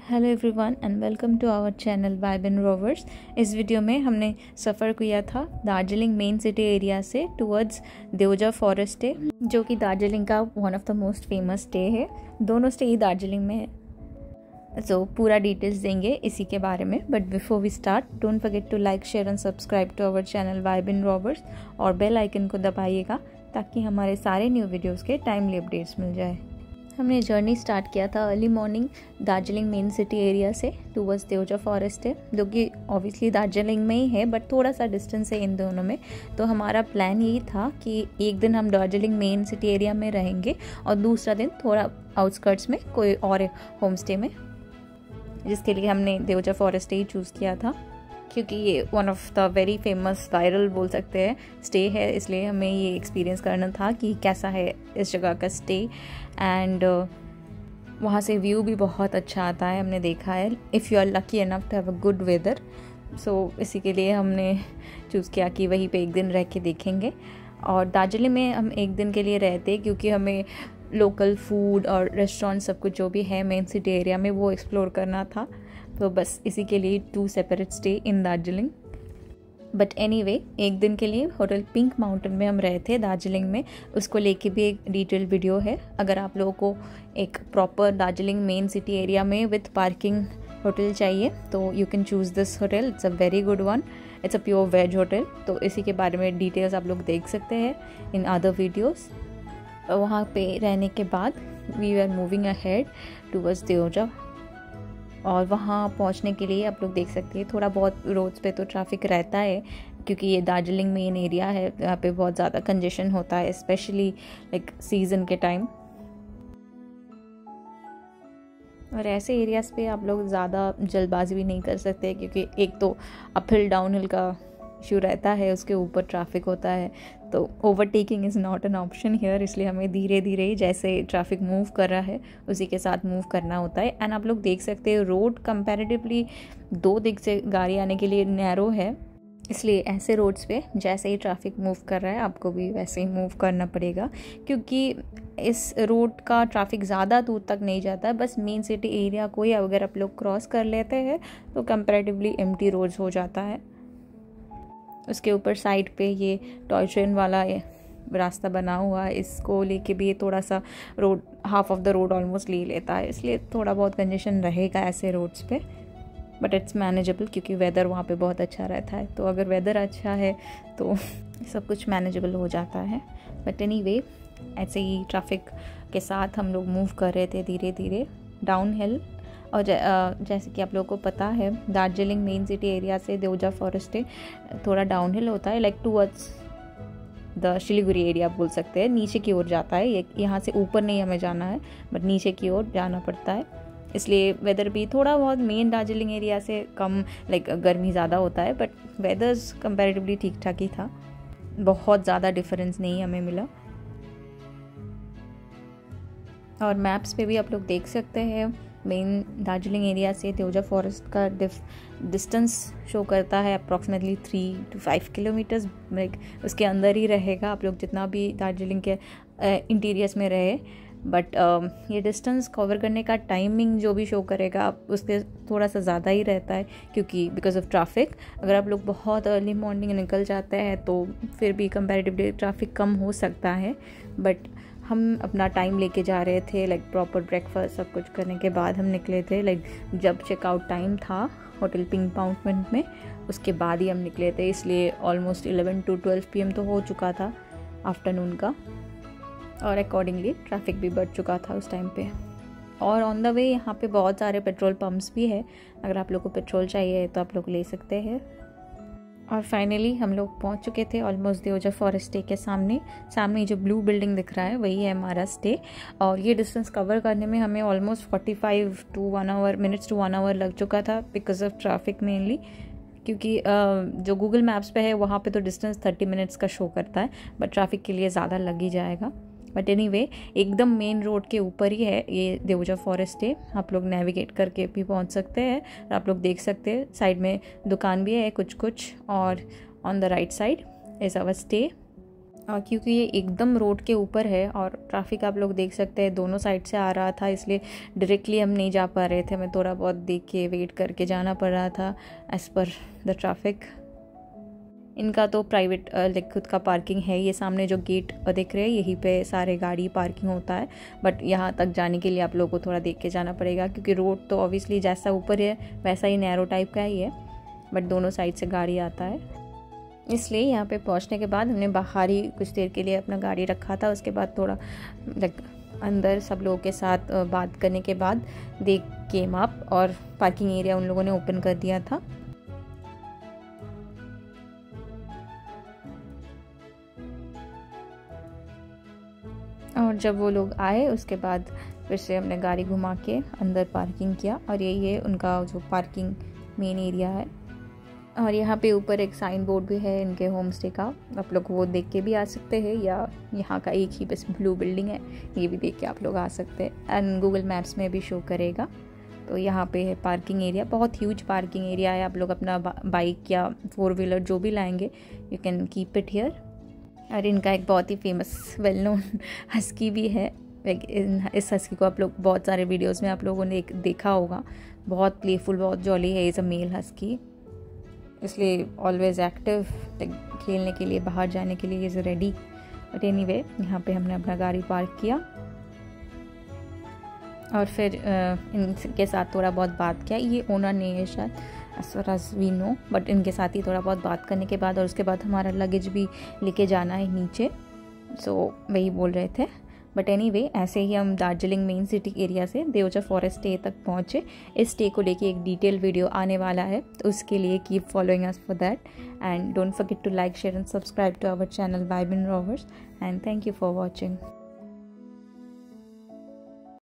Hello everyone and welcome to our channel Vibe and Rovers. इस video में हमने सफ़र किया था दार्जिलिंग मेन सिटी एरिया से टुवर्ड्स देवजा फॉरेस्ट स्टे, जो कि दार्जिलिंग का one of the most famous stay है। दोनों स्टे ही दार्जिलिंग में है। सो पूरा डिटेल्स देंगे इसी के बारे में, but before we start don't forget to like share and subscribe to our channel Vibe and Rovers और बेल आइकन को दबाइएगा ताकि हमारे सारे न्यू वीडियोज़ के टाइमली अपडेट्स मिल जाए। हमने जर्नी स्टार्ट किया था early morning Darjeeling main city area से टुवर्ड्स देवजा फॉरेस्ट है, जो कि ऑब्वियसली दार्जिलिंग में ही है बट थोड़ा सा डिस्टेंस है इन दोनों में। तो हमारा प्लान यही था कि एक दिन हम दार्जिलिंग मेन सिटी एरिया में रहेंगे और दूसरा दिन थोड़ा आउटस्कर्ट्स में कोई और होम स्टे में, जिसके लिए हमने देवजा फॉरेस्ट ही चूज़ किया था क्योंकि ये one of the very famous viral बोल सकते हैं स्टे है। इसलिए हमें ये एक्सपीरियंस करना था कि कैसा है इस जगह का स्टे। एंड वहाँ से व्यू भी बहुत अच्छा आता है, हमने देखा है, if you are lucky enough to have a good weather. So इसी के लिए हमने चूज़ किया कि वहीं पे एक दिन रह के देखेंगे। और दार्जिलिंग में हम एक दिन के लिए रहते क्योंकि हमें लोकल फूड और रेस्टोरेंट सब कुछ जो भी है मेन सिटी एरिया में वो एक्सप्लोर करना था। तो बस इसी के लिए 2 separate stay in Darjeeling. But anyway, एक दिन के लिए होटल पिंक माउंटेन में हम रहे थे दार्जिलिंग में। उसको लेके भी एक डिटेल वीडियो है। अगर आप लोगों को एक proper Darjeeling main city area में विथ पार्किंग होटल चाहिए तो you can choose this hotel. It's a very good one. It's a pure veg hotel. तो इसी के बारे में डिटेल्स आप लोग देख सकते हैं इन अदर वीडियोज़। वहाँ पे रहने के बाद we are moving ahead towards Devja. और वहाँ पहुँचने के लिए आप लोग देख सकते हैं थोड़ा बहुत रोड्स पे तो ट्रैफिक रहता है क्योंकि ये दार्जिलिंग मेन एरिया है। यहाँ पे बहुत ज़्यादा कंजेशन होता है, स्पेशली लाइक सीज़न के टाइम। और ऐसे एरियाज़ पे आप लोग ज़्यादा जल्दबाजी भी नहीं कर सकते क्योंकि एक तो अप हिल डाउन हिल का इशू रहता है, उसके ऊपर ट्रैफिक होता है, तो overtaking is not an option here. इसलिए हमें धीरे धीरे जैसे ट्रैफिक मूव कर रहा है उसी के साथ मूव करना होता है। एंड आप लोग देख सकते हैं रोड कंपैरेटिवली 2 दिख से गाड़ी आने के लिए नैरो है, इसलिए ऐसे रोड्स पे जैसे ही ट्रैफिक मूव कर रहा है आपको भी वैसे ही मूव करना पड़ेगा क्योंकि इस रोड का ट्रैफिक ज़्यादा दूर तक नहीं जाता है। बस मेन सिटी एरिया को ही अगर आप लोग क्रॉस कर लेते हैं तो कंपैरेटिवली एम्प्टी रोड्स हो जाता है। उसके ऊपर साइड पे ये टॉय ट्रेन वाला रास्ता बना हुआ है, इसको लेके भी ये थोड़ा सा road half of the road almost ले लेता है, इसलिए थोड़ा बहुत कंजेशन रहेगा ऐसे रोड्स पे। बट इट्स मैनेजेबल क्योंकि वेदर वहाँ पे बहुत अच्छा रहता है। तो अगर वेदर अच्छा है तो सब कुछ मैनेजेबल हो जाता है। बट एनीवे, ऐसे ही ट्रैफिक के साथ हम लोग मूव कर रहे थे धीरे धीरे डाउन हिल। और जैसे कि आप लोगों को पता है दार्जिलिंग मेन सिटी एरिया से देवजा फॉरेस्ट थोड़ा डाउन हिल होता है, like towards the Siliguri area बोल सकते हैं, नीचे की ओर जाता है। यहाँ से ऊपर नहीं हमें जाना है बट नीचे की ओर जाना पड़ता है। इसलिए वेदर भी थोड़ा बहुत मेन दार्जिलिंग एरिया से कम, लाइक गर्मी ज़्यादा होता है, बट वेदर्स कंपैरेटिवली ठीक ठाक ही था, बहुत ज़्यादा डिफरेंस नहीं हमें मिला। और मैप्स पे भी आप लोग देख सकते हैं मेन दार्जिलिंग एरिया से देवजा फॉरेस्ट का डिस्टेंस शो करता है अप्रॉक्सीमेटली 3 to 5 किलोमीटर्स। लाइक उसके अंदर ही रहेगा आप लोग जितना भी दार्जिलिंग के इंटीरियर्स में रहे। बट ये डिस्टेंस कवर करने का टाइमिंग जो भी शो करेगा उसके थोड़ा सा ज़्यादा ही रहता है क्योंकि बिकॉज ऑफ ट्रैफिक। अगर आप लोग बहुत अर्ली मॉर्निंग निकल जाते हैं तो फिर भी कंपैरेटिवली ट्रैफिक कम हो सकता है। बट हम अपना टाइम लेके जा रहे थे, लाइक प्रॉपर ब्रेकफास्ट सब कुछ करने के बाद हम निकले थे। लाइक जब चेकआउट टाइम था होटल पिंक माउंटेन में उसके बाद ही हम निकले थे, इसलिए ऑलमोस्ट 11 to 12 PM तो हो चुका था आफ्टरनून का। और अकॉर्डिंगली ट्रैफिक भी बढ़ चुका था उस टाइम पे। और ऑन द वे यहाँ पे बहुत सारे पेट्रोल पम्प्स भी है, अगर आप लोग को पेट्रोल चाहिए तो आप लोग ले सकते हैं। और फाइनली हम लोग पहुँच चुके थे ऑलमोस्ट देवजा फॉरेस्ट स्टे के सामने जो ब्लू बिल्डिंग दिख रहा है वही है हमारा स्टे। और ये डिस्टेंस कवर करने में हमें ऑलमोस्ट 45 to 1 hour लग चुका था बिकॉज ऑफ ट्रैफिक मेनली, क्योंकि जो गूगल मैप्स पे है वहाँ पे तो डिस्टेंस 30 मिनट्स का शो करता है, बट ट्रैफिक के लिए ज़्यादा लग ही जाएगा। बट एनीवे, एकदम मेन रोड के ऊपर ही है ये देवजा फॉरेस्ट है। आप लोग नेविगेट करके भी पहुंच सकते हैं। और आप लोग देख सकते हैं साइड में दुकान भी है कुछ कुछ। और on the right side is our stay. क्योंकि ये एकदम रोड के ऊपर है और ट्रैफिक आप लोग देख सकते हैं दोनों साइड से आ रहा था, इसलिए डायरेक्टली हम नहीं जा पा रहे थे। हमें थोड़ा बहुत देख के वेट करके जाना पड़ रहा था एज़ पर द ट्रैफिक। इनका तो प्राइवेट लाइक खुद का पार्किंग है। ये सामने जो गेट दिख रहे हैं यहीं पे सारे गाड़ी पार्किंग होता है, बट यहाँ तक जाने के लिए आप लोगों को थोड़ा देख के जाना पड़ेगा, क्योंकि रोड तो ऑब्वियसली जैसा ऊपर है वैसा ही नैरो टाइप का ही है, बट दोनों साइड से गाड़ी आता है। इसलिए यहाँ पे पहुँचने के बाद हमने बाहर ही कुछ देर के लिए अपना गाड़ी रखा था। उसके बाद थोड़ा लाइक अंदर सब लोगों के साथ बात करने के बाद दे केम अप और पार्किंग एरिया उन लोगों ने ओपन कर दिया था। और जब वो लोग आए उसके बाद फिर से हमने गाड़ी घुमा के अंदर पार्किंग किया, और यही है उनका जो पार्किंग मेन एरिया है। और यहाँ पे ऊपर एक साइन बोर्ड भी है इनके होम स्टे का, आप लोग वो देख के भी आ सकते हैं, या यहाँ का एक ही बस ब्लू बिल्डिंग है ये भी देख के आप लोग आ सकते हैं, एंड गूगल मैप्स में भी शो करेगा। तो यहाँ पे है पार्किंग एरिया, बहुत ह्यूज पार्किंग एरिया है। आप लोग अपना बाइक या 4 व्हीलर जो भी लाएंगे you can keep it here. और इनका एक बहुत ही फेमस वेल नोन हस्की भी है। इस हस्की को आप लोग बहुत सारे वीडियोस में आप लोगों ने देखा होगा, बहुत प्लेफुल, बहुत जॉली है। इज़ अ मेल हस्की, इसलिए ऑलवेज एक्टिव, खेलने के लिए, बाहर जाने के लिए इज़ रेडी। बट एनीवे यहाँ पे हमने अपना गाड़ी पार्क किया और फिर इनके साथ थोड़ा बहुत बात किया। ये ओनर नहीं है शायद as far as we know, but इनके साथ ही थोड़ा बहुत बात करने के बाद, और उसके बाद हमारा लगेज भी लेके जाना है नीचे, सो वही बोल रहे थे। बट एनीवे ऐसे ही हम दार्जिलिंग मेन सिटी एरिया से देवजा फॉरेस्ट स्टे तक पहुँचे। इस स्टे को लेके एक डिटेल वीडियो आने वाला है, तो उसके लिए keep following us for that, and don't forget to like, share and subscribe to our channel Vibe and Rovers, and thank you for watching.